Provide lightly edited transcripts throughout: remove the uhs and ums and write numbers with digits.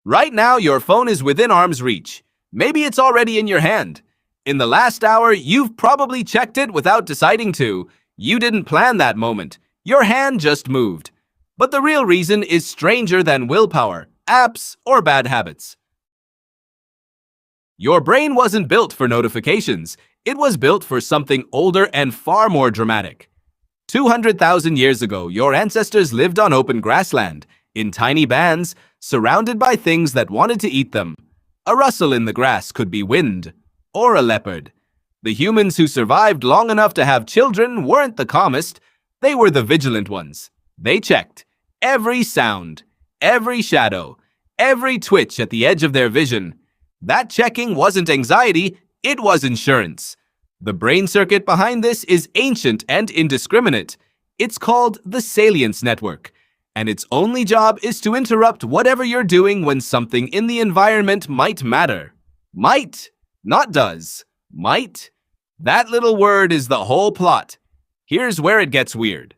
Right now, your phone is within arm's reach. Maybe it's already in your hand. In the last hour, you've probably checked it without deciding to. You didn't plan that moment. Your hand just moved. But the real reason is stranger than willpower, apps, or bad habits. Your brain wasn't built for notifications. It was built for something older and far more dramatic. 200,000 years ago, your ancestors lived on open grassland, in tiny bands, surrounded by things that wanted to eat them. A rustle in the grass could be wind, or a leopard. The humans who survived long enough to have children weren't the calmest, they were the vigilant ones. They checked every sound, every shadow, every twitch at the edge of their vision. That checking wasn't anxiety, it was insurance. The brain circuit behind this is ancient and indiscriminate. It's called the salience network, and its only job is to interrupt whatever you're doing when something in the environment might matter. Might, not does. Might. That little word is the whole plot. Here's where it gets weird.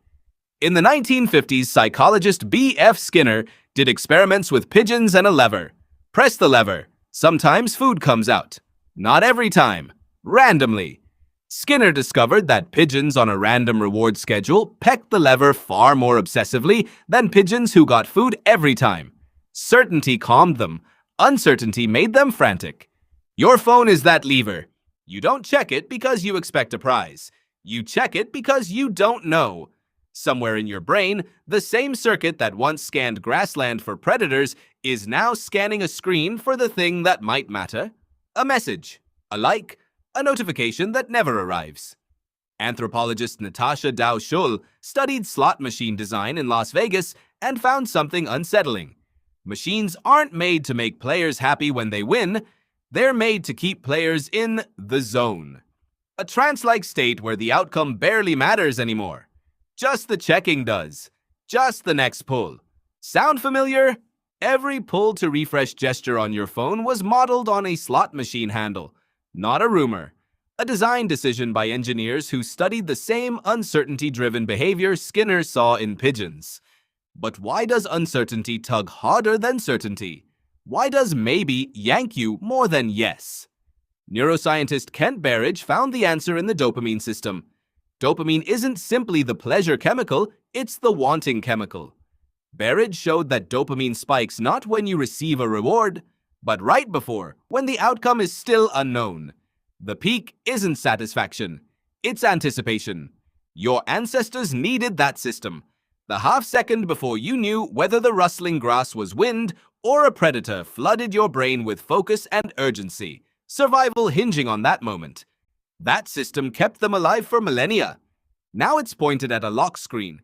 In the 1950s, psychologist B.F. Skinner did experiments with pigeons and a lever. Press the lever. Sometimes food comes out. Not every time. Randomly. Skinner discovered that pigeons on a random reward schedule pecked the lever far more obsessively than pigeons who got food every time. Certainty calmed them. Uncertainty made them frantic. Your phone is that lever. You don't check it because you expect a prize. You check it because you don't know. Somewhere in your brain, the same circuit that once scanned Grassland for predators is now scanning a screen for the thing that might matter. A message, a like, a notification that never arrives. Anthropologist Natasha Dow-Schull studied slot machine design in Las Vegas and found something unsettling. Machines aren't made to make players happy when they win. They're made to keep players in the zone. A trance-like state where the outcome barely matters anymore. Just the checking does. Just the next pull. Sound familiar? Every pull to refresh gesture on your phone was modeled on a slot machine handle. Not a rumor. A design decision by engineers who studied the same uncertainty-driven behavior Skinner saw in pigeons. But why does uncertainty tug harder than certainty? Why does maybe yank you more than yes? Neuroscientist Kent Berridge found the answer in the dopamine system. Dopamine isn't simply the pleasure chemical, it's the wanting chemical. Berridge showed that dopamine spikes not when you receive a reward, but right before, when the outcome is still unknown. The peak isn't satisfaction, it's anticipation. Your ancestors needed that system. The half second before you knew whether the rustling grass was wind or a predator flooded your brain with focus and urgency, survival hinging on that moment. That system kept them alive for millennia. Now it's pointed at a lock screen.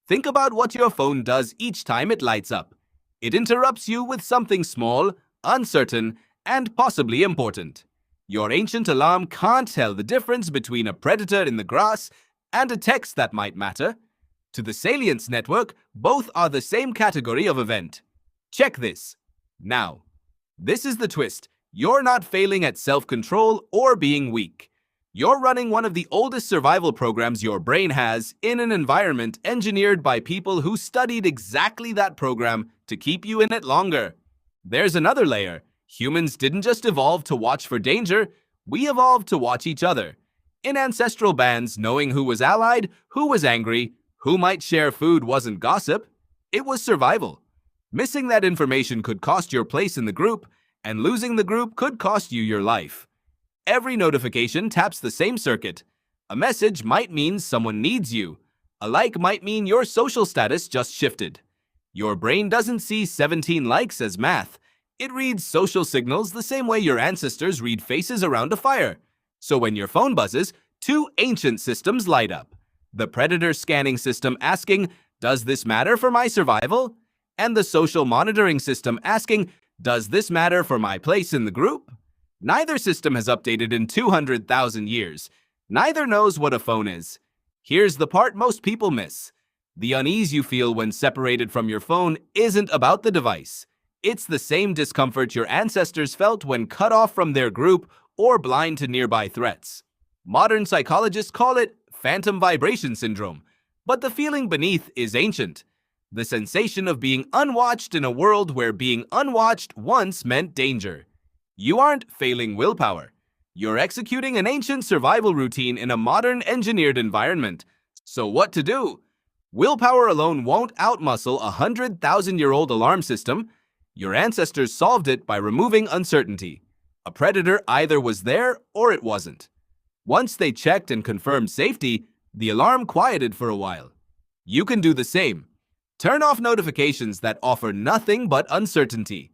Think about what your phone does each time it lights up. It interrupts you with something small, uncertain, and possibly important. Your ancient alarm can't tell the difference between a predator in the grass and a text that might matter. To the salience network, both are the same category of event. Check this. Now, this is the twist. You're not failing at self-control or being weak. You're running one of the oldest survival programs your brain has in an environment engineered by people who studied exactly that program to keep you in it longer. There's another layer. Humans didn't just evolve to watch for danger, we evolved to watch each other. In ancestral bands, knowing who was allied, who was angry, who might share food wasn't gossip, it was survival. Missing that information could cost your place in the group, and losing the group could cost you your life. Every notification taps the same circuit. A message might mean someone needs you. A like might mean your social status just shifted. Your brain doesn't see 17 likes as math. It reads social signals the same way your ancestors read faces around a fire. So when your phone buzzes, two ancient systems light up. The predator scanning system asking, "Does this matter for my survival?" And the social monitoring system asking, "Does this matter for my place in the group?" Neither system has updated in 200,000 years. Neither knows what a phone is. Here's the part most people miss. The unease you feel when separated from your phone isn't about the device. It's the same discomfort your ancestors felt when cut off from their group or blind to nearby threats. Modern psychologists call it phantom vibration syndrome, but the feeling beneath is ancient. The sensation of being unwatched in a world where being unwatched once meant danger. You aren't failing willpower. You're executing an ancient survival routine in a modern engineered environment. So what to do? Willpower alone won't outmuscle a 100,000-year-old alarm system. Your ancestors solved it by removing uncertainty. A predator either was there or it wasn't. Once they checked and confirmed safety, the alarm quieted for a while. You can do the same. Turn off notifications that offer nothing but uncertainty.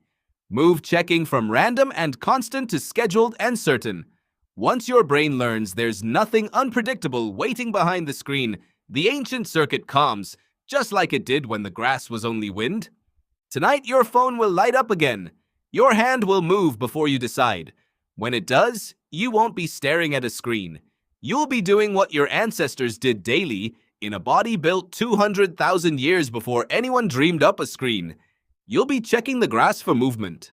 Move checking from random and constant to scheduled and certain. Once your brain learns there's nothing unpredictable waiting behind the screen, the ancient circuit calms, just like it did when the grass was only wind. Tonight, your phone will light up again. Your hand will move before you decide. When it does, you won't be staring at a screen. You'll be doing what your ancestors did daily in a body built 200,000 years before anyone dreamed up a screen. You'll be checking the grass for movement.